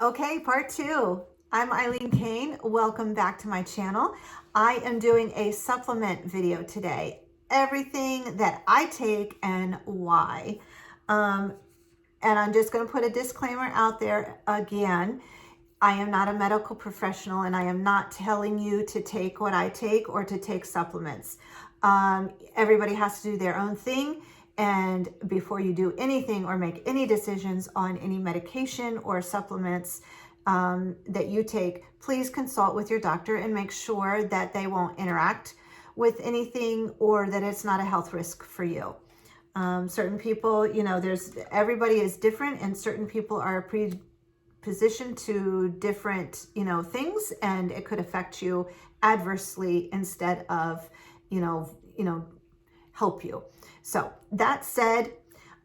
Okay, part two. I'm Eileen Kane. Welcome back to my channel. I am doing a supplement video today. Everything that I take and why. And I'm just going to put a disclaimer out there again. I am not a medical professional and I am not telling you to take what I take or to take supplements. Everybody has to do their own thing. And before you do anything or make any decisions on any medication or supplements that you take, please consult with your doctor and make sure that they won't interact with anything or that it's not a health risk for you. Certain people, everybody is different and certain people are predispositioned to different, things, and it could affect you adversely instead of, help you. So that said,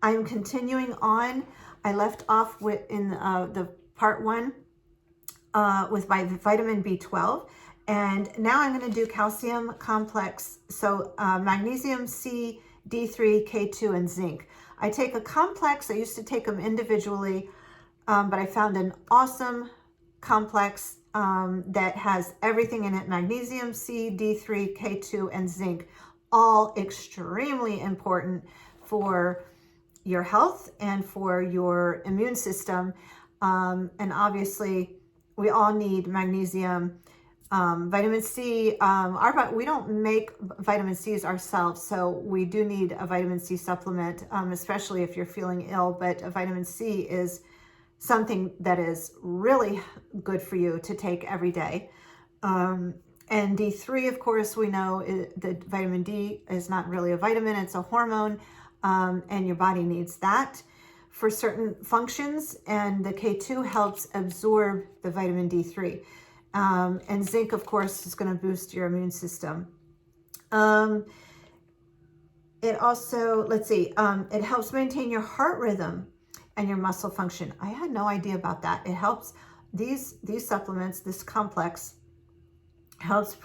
I'm continuing on. I left off in the part one with my vitamin B12, and now I'm going to do calcium complex. So magnesium C, D3, K2, and zinc. I take a complex. I used to take them individually, but I found an awesome complex that has everything in it: magnesium C, D3, K2, and zinc. All extremely important for your health and for your immune system. And obviously, we all need magnesium. Vitamin C, we don't make vitamin C's ourselves, so we do need a vitamin C supplement, especially if you're feeling ill. But a vitamin C is something that is really good for you to take every day. And D3, of course, we know that vitamin D is not really a vitamin, it's a hormone, and your body needs that for certain functions. And the K2 helps absorb the vitamin D3. And zinc, of course, is going to boost your immune system. It also, it helps maintain your heart rhythm and your muscle function. I had no idea about that. It helps, these supplements, this complex, helps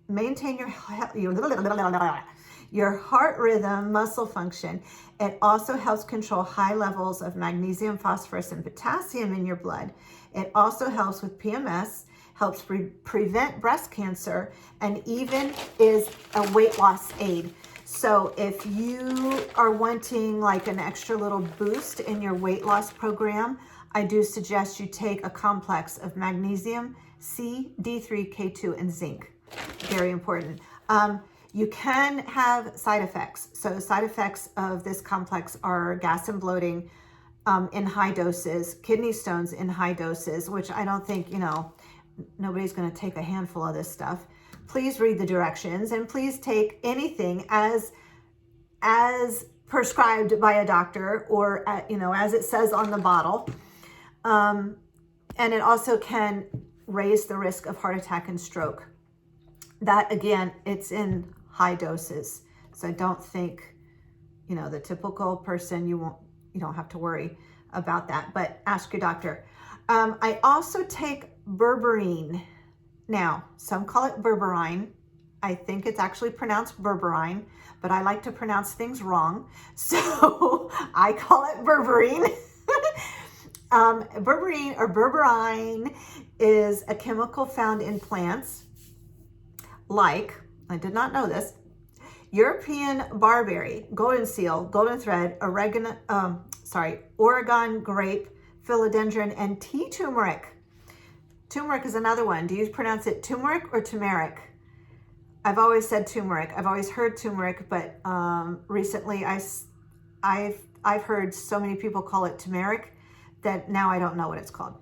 maintain your heart rhythm, muscle function. It also helps control high levels of magnesium, phosphorus, and potassium in your blood. It also helps with PMS, helps prevent breast cancer, and even is a weight loss aid. So if you are wanting like an extra little boost in your weight loss program, I do suggest you take a complex of magnesium, C, D3, K2, and zinc. Very important. You can have side effects. So side effects of this complex are gas and bloating in high doses, kidney stones in high doses, which I don't think, nobody's going to take a handful of this stuff. Please read the directions and please take anything as prescribed by a doctor or, as it says on the bottle. And it also can raise the risk of heart attack and stroke. That, again, it's in high doses. So I don't think, the typical person, you don't have to worry about that, but ask your doctor. I also take berberine. Now, some call it berberine. I think it's actually pronounced berberine, but I like to pronounce things wrong. So I call it berberine. Berberine or berberine is a chemical found in plants like, I did not know this, European barberry, golden seal, golden thread, Oregon grape, philodendron, and tea turmeric. Turmeric is another one. Do you pronounce it turmeric or turmeric? I've always said turmeric. I've always heard turmeric, but recently I've heard so many people call it turmeric that now I don't know what it's called.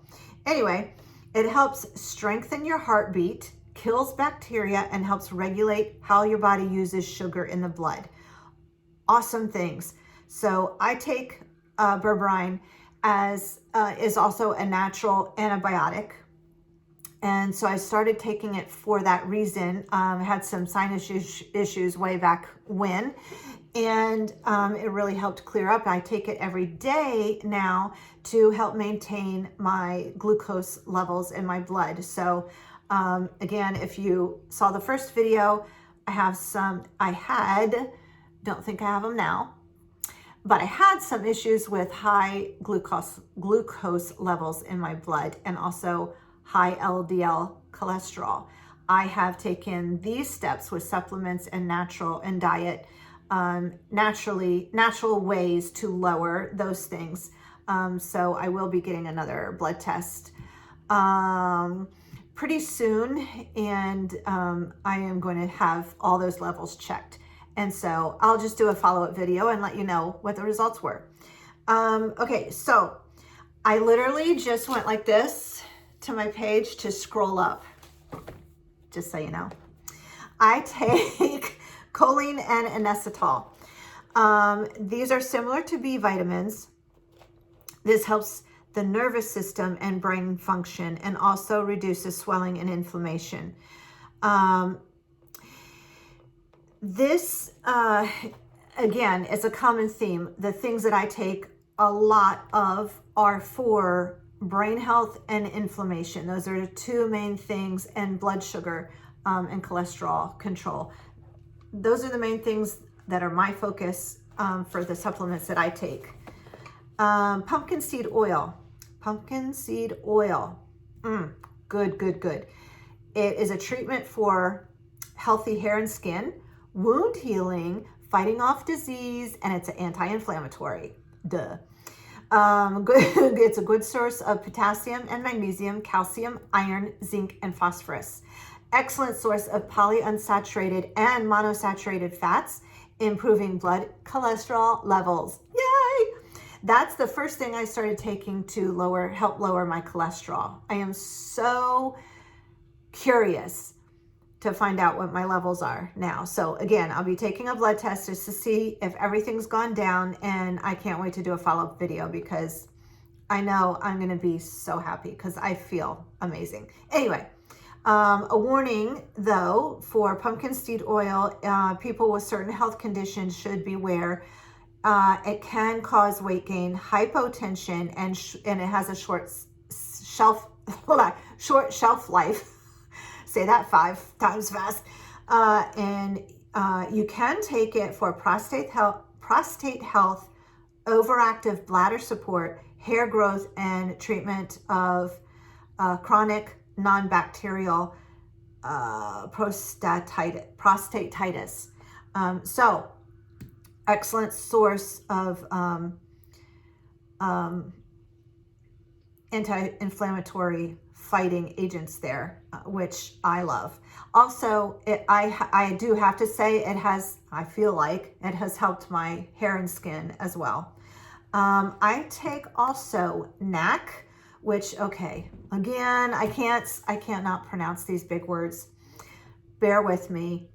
Anyway, it helps strengthen your heartbeat, kills bacteria, and helps regulate how your body uses sugar in the blood. Awesome things. So I take berberine as is also a natural antibiotic. And so I started taking it for that reason. I had some sinus issues way back when, and it really helped clear up. I take it every day now to help maintain my glucose levels in my blood. So again, if you saw the first video, don't think I have them now. but I had some issues with high glucose levels in my blood and also high LDL cholesterol. I have taken these steps with supplements and natural and diet, natural ways to lower those things. So I will be getting another blood test pretty soon, and I am going to have all those levels checked. And so I'll just do a follow-up video and let you know what the results were. Okay, so I literally just went like this to my page to scroll up, just so you know. I take choline and inositol. These are similar to B vitamins. This helps the nervous system and brain function and also reduces swelling and inflammation. This, again, is a common theme. The things that I take a lot of are for brain health and inflammation. Those are the two main things, and blood sugar and cholesterol control. Those are the main things that are my focus for the supplements that I take. Pumpkin seed oil. Pumpkin seed oil. Good, good, good. It is a treatment for healthy hair and skin, wound healing, fighting off disease, and it's anti-inflammatory. Duh. It's a good source of potassium and magnesium, calcium, iron, zinc, and phosphorus. Excellent source of polyunsaturated and monosaturated fats, improving blood cholesterol levels. Yay! That's the first thing I started taking to help lower my cholesterol. I am so curious to find out what my levels are now. So again, I'll be taking a blood test just to see if everything's gone down, and I can't wait to do a follow-up video because I know I'm gonna be so happy because I feel amazing. Anyway, a warning though, for pumpkin seed oil, people with certain health conditions should beware. It can cause weight gain, hypotension, and it has a short shelf life. Say that 5 times fast. And you can take it for prostate health, overactive bladder support, hair growth, and treatment of chronic non-bacterial prostatitis. So excellent source of anti-inflammatory fighting agents there, which I love. Also, I do have to say I feel like it has helped my hair and skin as well. I take also NAC, which, okay, again, I can't not pronounce these big words. Bear with me.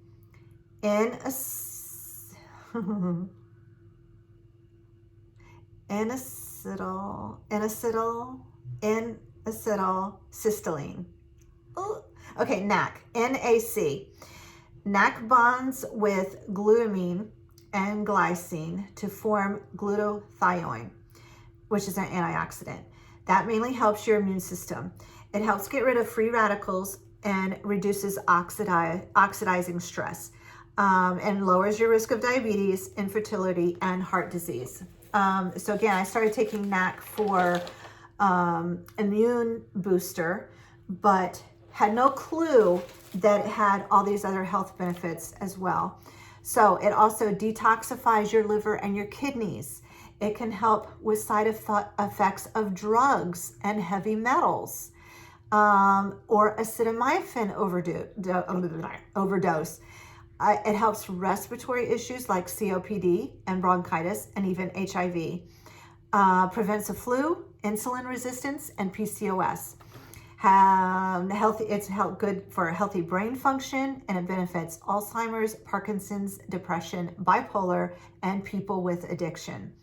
Inositol cysteine. Ooh. Okay, NAC, NAC. NAC bonds with glutamine and glycine to form glutathione, which is an antioxidant. That mainly helps your immune system. It helps get rid of free radicals and reduces oxidizing stress, and lowers your risk of diabetes, infertility, and heart disease. So again, I started taking NAC for immune booster, but had no clue that it had all these other health benefits as well. So it also detoxifies your liver and your kidneys. It can help with side effects of drugs and heavy metals, or acetaminophen overdose. It helps respiratory issues like COPD and bronchitis and even HIV. Prevents the flu, insulin resistance, and PCOS. It's good for healthy brain function, and it benefits Alzheimer's, Parkinson's, depression, bipolar, and people with addiction.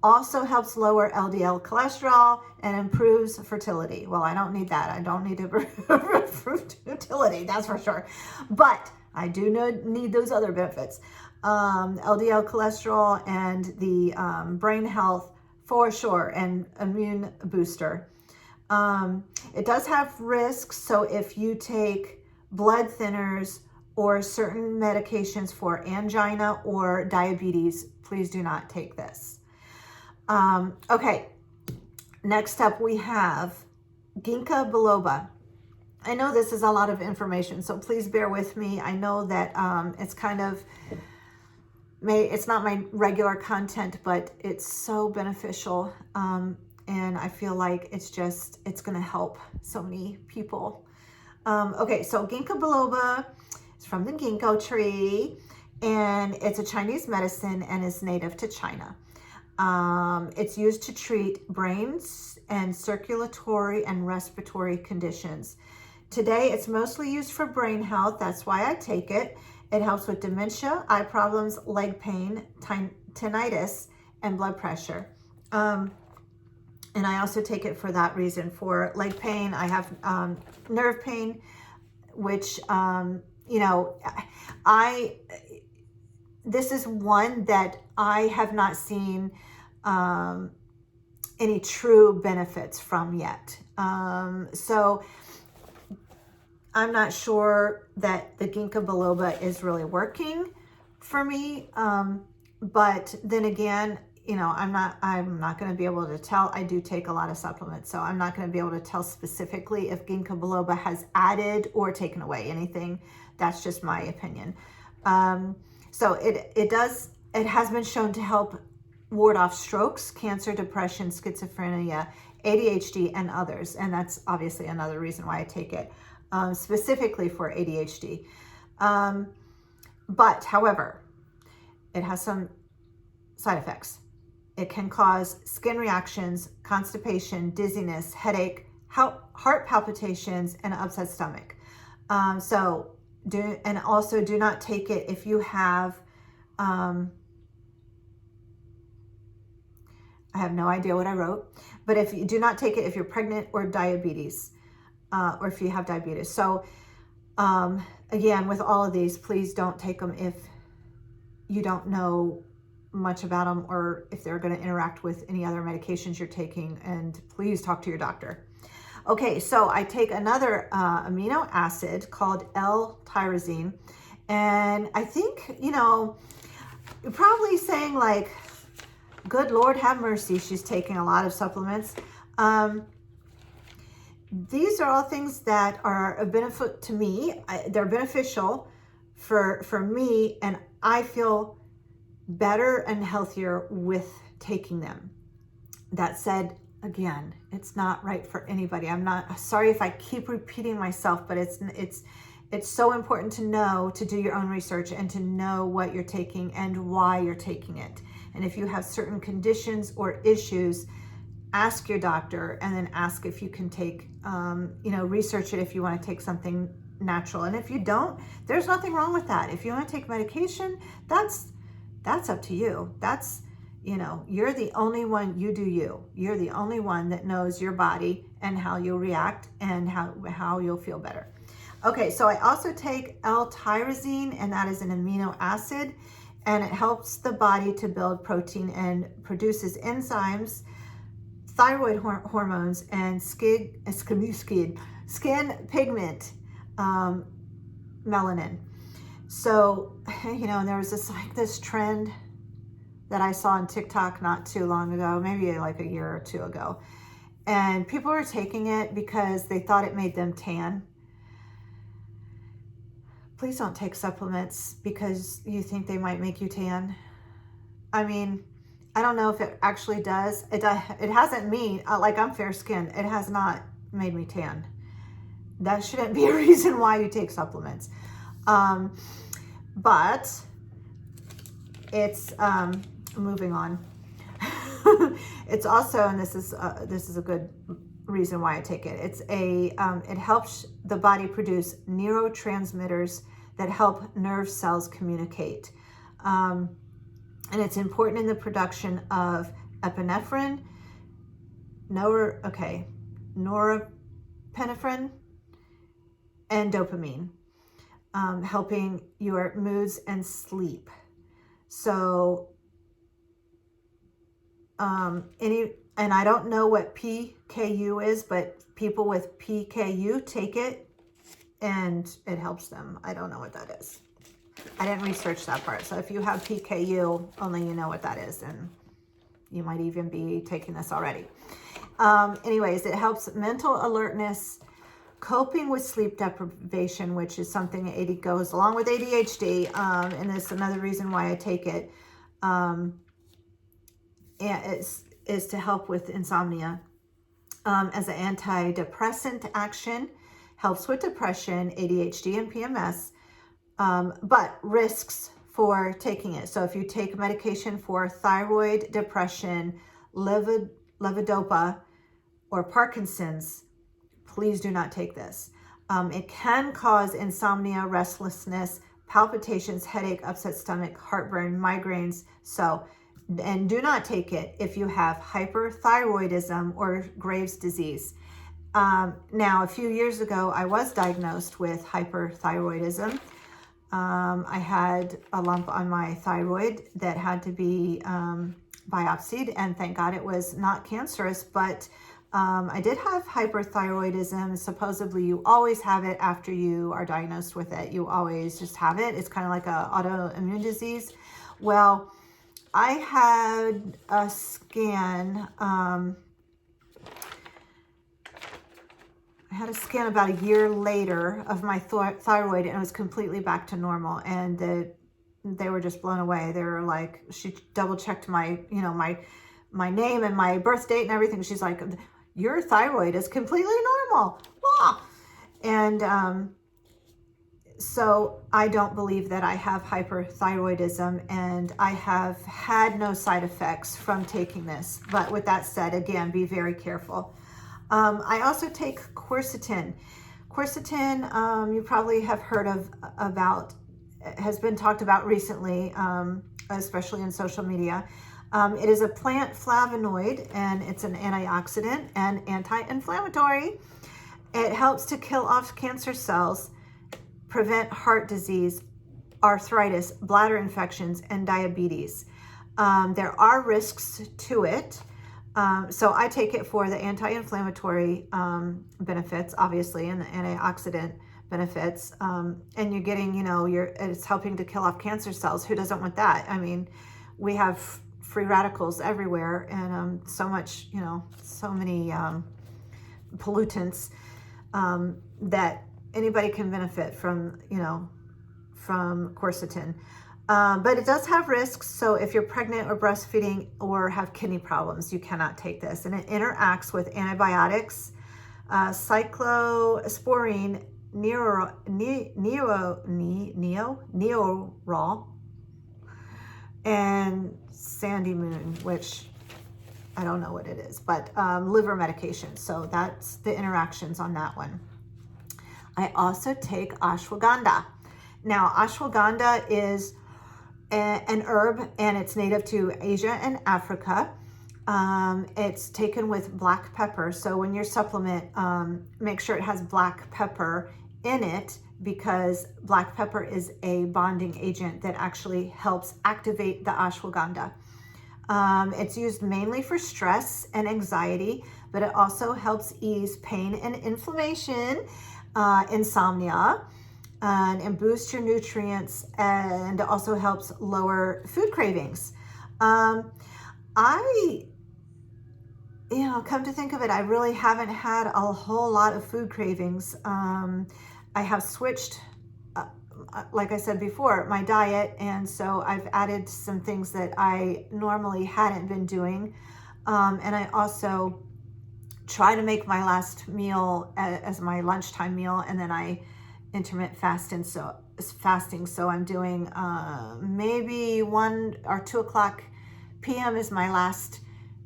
Also helps lower LDL cholesterol and improves fertility. Well, I don't need that. I don't need to improve fertility, that's for sure. But I do need those other benefits. LDL cholesterol and the brain health for sure, and immune booster. It does have risks, so if you take blood thinners or certain medications for angina or diabetes, please do not take this. Okay, next up we have ginkgo biloba. I know this is a lot of information, so please bear with me. I know that it's kind of, it's not my regular content, but it's so beneficial. And I feel like it's going to help so many people. Okay, so ginkgo biloba is from the ginkgo tree, and it's a Chinese medicine and is native to China. It's used to treat brains and circulatory and respiratory conditions. Today, it's mostly used for brain health. That's why I take it. It helps with dementia, eye problems, leg pain, tinnitus, and blood pressure. And I also take it for that reason. For leg pain, I have nerve pain, which, you know, this is one that I have not seen any true benefits from yet. So I'm not sure that the ginkgo biloba is really working for me. But then again, you know, I'm not going to be able to tell. I do take a lot of supplements, so I'm not going to be able to tell specifically if ginkgo biloba has added or taken away anything. That's just my opinion. So it has been shown to help ward off strokes, cancer, depression, schizophrenia, ADHD, and others. And that's obviously another reason why I take it, specifically for ADHD. But however, it has some side effects. It can cause skin reactions, constipation, dizziness, headache, heart palpitations, and an upset stomach. Also do not take it if you have, I have no idea what I wrote, but if you do not take it if you're pregnant or diabetes, or if you have diabetes. So again, with all of these, please don't take them if you don't know much about them or if they're going to interact with any other medications you're taking, and please talk to your doctor. Okay, so I take another amino acid called L-tyrosine, and I think, you know, you're probably saying like, good Lord have mercy, she's taking a lot of supplements. These are all things that are a benefit to me. They're beneficial for me, and I feel better and healthier with taking them. That said, again, it's not right for anybody. I'm not sorry if I keep repeating myself, but it's so important to know, to do your own research and to know what you're taking and why you're taking it. And if you have certain conditions or issues, ask your doctor, and then ask if you can take, research it if you want to take something natural. And if you don't, there's nothing wrong with that. If you want to take medication, that's up to you. That's, you're the only one, you do you. You're the only one that knows your body and how you'll react and how you'll feel better. Okay, so I also take L-tyrosine, and that is an amino acid, and it helps the body to build protein and produces enzymes, thyroid hormones, and skin pigment, melanin. So, and there was this trend that I saw on TikTok not too long ago, maybe like a year or two ago. And people were taking it because they thought it made them tan. Please don't take supplements because you think they might make you tan. I mean, I don't know if it actually does. It hasn't me, like I'm fair skinned. It has not made me tan. That shouldn't be a reason why you take supplements. But it's, moving on. It's also, and this is a good reason why I take it. It helps the body produce neurotransmitters that help nerve cells communicate. And it's important in the production of epinephrine, norepinephrine, and dopamine, helping your moods and sleep. So, and I don't know what PKU is, but people with PKU take it and it helps them. I don't know what that is. I didn't research that part. So if you have PKU, only you know what that is, and you might even be taking this already. Anyways, it helps mental alertness, coping with sleep deprivation, which is something AD goes along with ADHD, and it's another reason why I take it. And is to help with insomnia. As an antidepressant action, helps with depression, ADHD, and PMS, but risks for taking it. So if you take medication for thyroid, depression, levodopa, or Parkinson's, please do not take this. It can cause insomnia, restlessness, palpitations, headache, upset stomach, heartburn, migraines. And do not take it if you have hyperthyroidism or Graves' disease. Now, a few years ago, I was diagnosed with hyperthyroidism. I had a lump on my thyroid that had to be biopsied, and thank God it was not cancerous, but I did have hyperthyroidism. Supposedly, you always have it after you are diagnosed with it. You always just have it. It's kind of like an autoimmune disease. Well, I had a scan. I had a scan about a year later of my thyroid, and it was completely back to normal. And they were just blown away. They were like, she double checked my, my name and my birth date and everything. She's like, your thyroid is completely normal. Ah! And so I don't believe that I have hyperthyroidism, and I have had no side effects from taking this. But with that said, again, be very careful. I also take quercetin. Quercetin, you probably have heard about, has been talked about recently, especially in social media. It is a plant flavonoid, and it's an antioxidant and anti-inflammatory. It helps to kill off cancer cells, prevent heart disease, arthritis, bladder infections, and diabetes. There are risks to it. So I take it for the anti-inflammatory benefits, obviously, and the antioxidant benefits. And you're getting, it's helping to kill off cancer cells. Who doesn't want that? I mean, we have free radicals everywhere, and so much, so many pollutants that anybody can benefit from, from quercetin. But it does have risks. So if you're pregnant or breastfeeding or have kidney problems, you cannot take this. And it interacts with antibiotics, cyclosporine, Neorol, and Sandymoon, which I don't know what it is, but liver medication. So that's the interactions on that one. I also take ashwagandha. Now, ashwagandha is an herb, and it's native to Asia and Africa. It's taken with black pepper. So when you supplement, make sure it has black pepper in it, because black pepper is a bonding agent that actually helps activate the ashwagandha. It's used mainly for stress and anxiety, but it also helps ease pain and inflammation, insomnia, and boost your nutrients, and also helps lower food cravings. Come to think of it, I really haven't had a whole lot of food cravings. I have switched, like I said before, my diet, and so I've added some things that I normally hadn't been doing. And I also try to make my last meal as my lunchtime meal, and then I intermittent fasting. So I'm doing maybe 1 or 2 o'clock p.m. is my last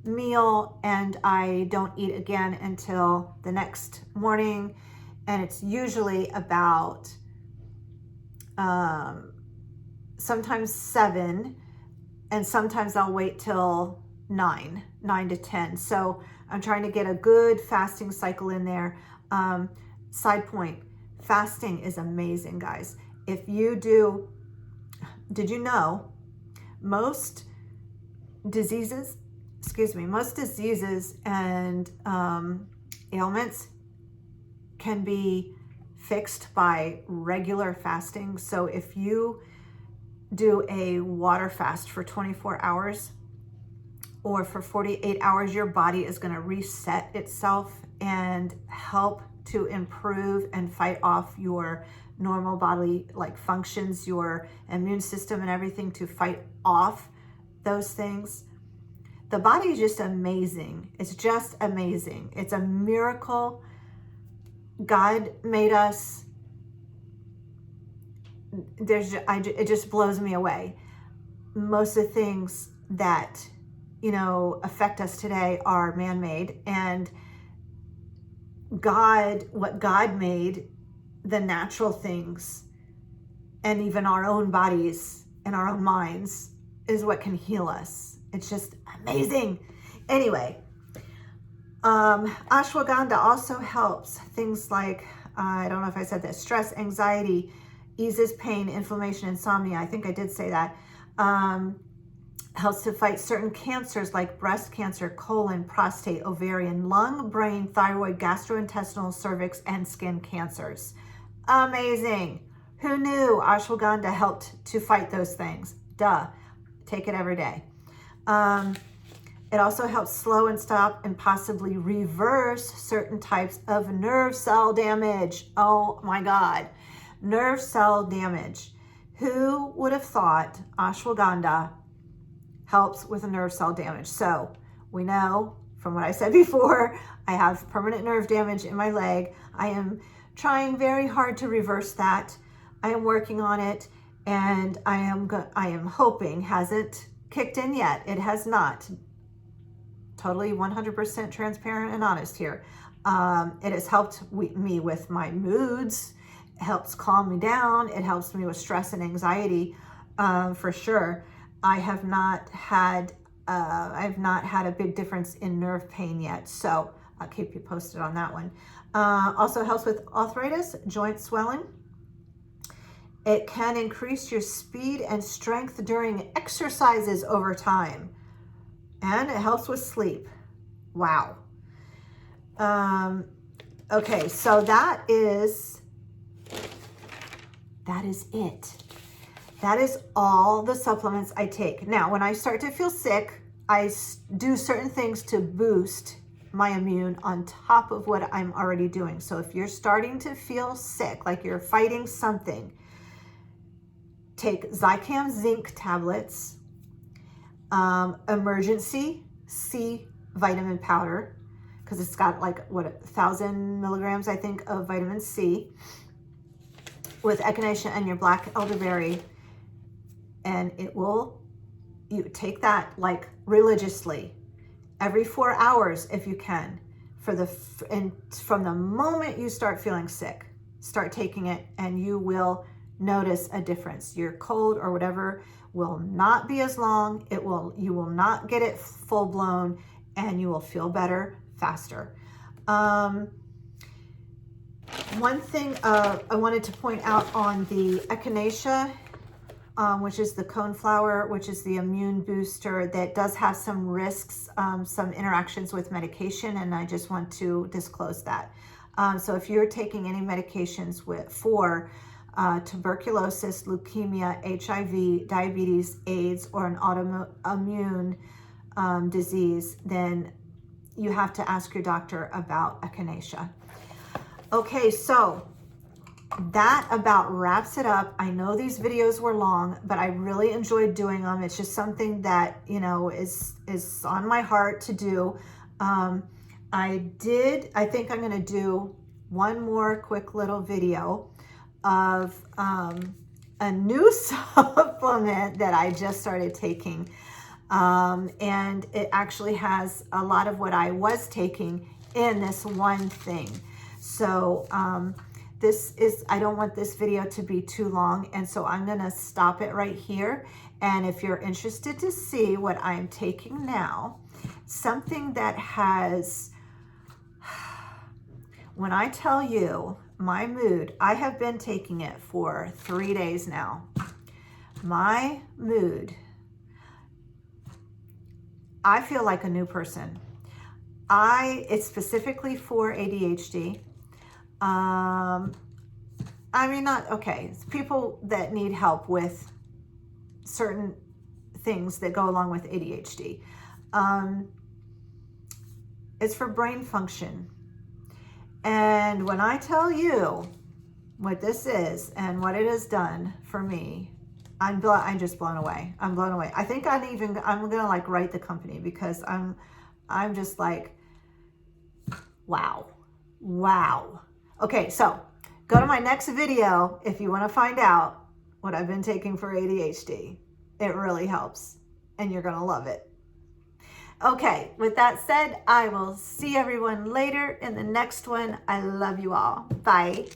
meal, and I don't eat again until the next morning. And it's usually about sometimes 7, and sometimes I'll wait till 9 to 10. So I'm trying to get a good fasting cycle in there. Side point, fasting is amazing, guys. If you do, did you know most diseases and ailments can be fixed by regular fasting? So if you do a water fast for 24 hours, or for 48 hours, your body is going to reset itself and help to improve and fight off your normal bodily like functions, your immune system and everything, to fight off those things. The body is just amazing. It's just amazing. It's a miracle. God made us. It just blows me away. Most of the things that, you know, affect us today are man-made, and what God made, the natural things, and even our own bodies and our own minds, is what can heal us. It's just amazing. Anyway, ashwagandha also helps things like, I don't know if I said this, stress, anxiety, eases pain, inflammation, insomnia. I think I did say that. Helps to fight certain cancers like breast cancer, colon, prostate, ovarian, lung, brain, thyroid, gastrointestinal, cervix, and skin cancers. Amazing. Who knew ashwagandha helped to fight those things? Duh. Take it every day. It also helps slow and stop and possibly reverse certain types of nerve cell damage. Oh my God. Nerve cell damage. Who would have thought ashwagandha helps with nerve cell damage? So we know from what I said before, I have permanent nerve damage in my leg. I am trying very hard to reverse that. I am working on it, and I am hoping, hasn't kicked in yet. It has not. Totally 100% transparent and honest here. It has helped me with my moods. It helps calm me down. It helps me with stress and anxiety, for sure. I have not had a big difference in nerve pain yet, so I'll keep you posted on that one. Also helps with arthritis, joint swelling. It can increase your speed and strength during exercises over time, and it helps with sleep. Wow. Okay, so that is it. That is all the supplements I take. Now, when I start to feel sick, I do certain things to boost my immune on top of what I'm already doing. So if you're starting to feel sick, like you're fighting something, take Zicam zinc tablets, emergency C vitamin powder, because it's got like 1,000 milligrams, I think, of vitamin C, with echinacea and your black elderberry. And you take that like religiously every 4 hours if you can, and from the moment you start feeling sick, start taking it, and you will notice a difference. Your cold or whatever will not be as long. You will not get it full blown, and you will feel better faster. One thing I wanted to point out on the echinacea, which is the coneflower, which is the immune booster, that does have some risks, some interactions with medication, and I just want to disclose that. So if you're taking any medications for tuberculosis, leukemia, HIV, diabetes, AIDS, or an autoimmune disease, then you have to ask your doctor about echinacea. Okay, so that about wraps it up. I know these videos were long, but I really enjoyed doing them. It's just something that, you know, is on my heart to do. I think I'm going to do one more quick little video of a new supplement that I just started taking. And it actually has a lot of what I was taking in this one thing. So I don't want this video to be too long, and so I'm going to stop it right here. And if you're interested to see what I'm taking now, something that has, when I tell you my mood, I have been taking it for 3 days now. My mood, I feel like a new person. It's specifically for ADHD. It's people that need help with certain things that go along with ADHD. It's for brain function. And when I tell you what this is and what it has done for me, I'm just blown away. I'm blown away. I think I'm gonna like write the company, because I'm just like, wow. Okay, so go to my next video if you want to find out what I've been taking for ADHD. It really helps, and you're gonna love it. Okay, with that said, I will see everyone later in the next one. I love you all. Bye.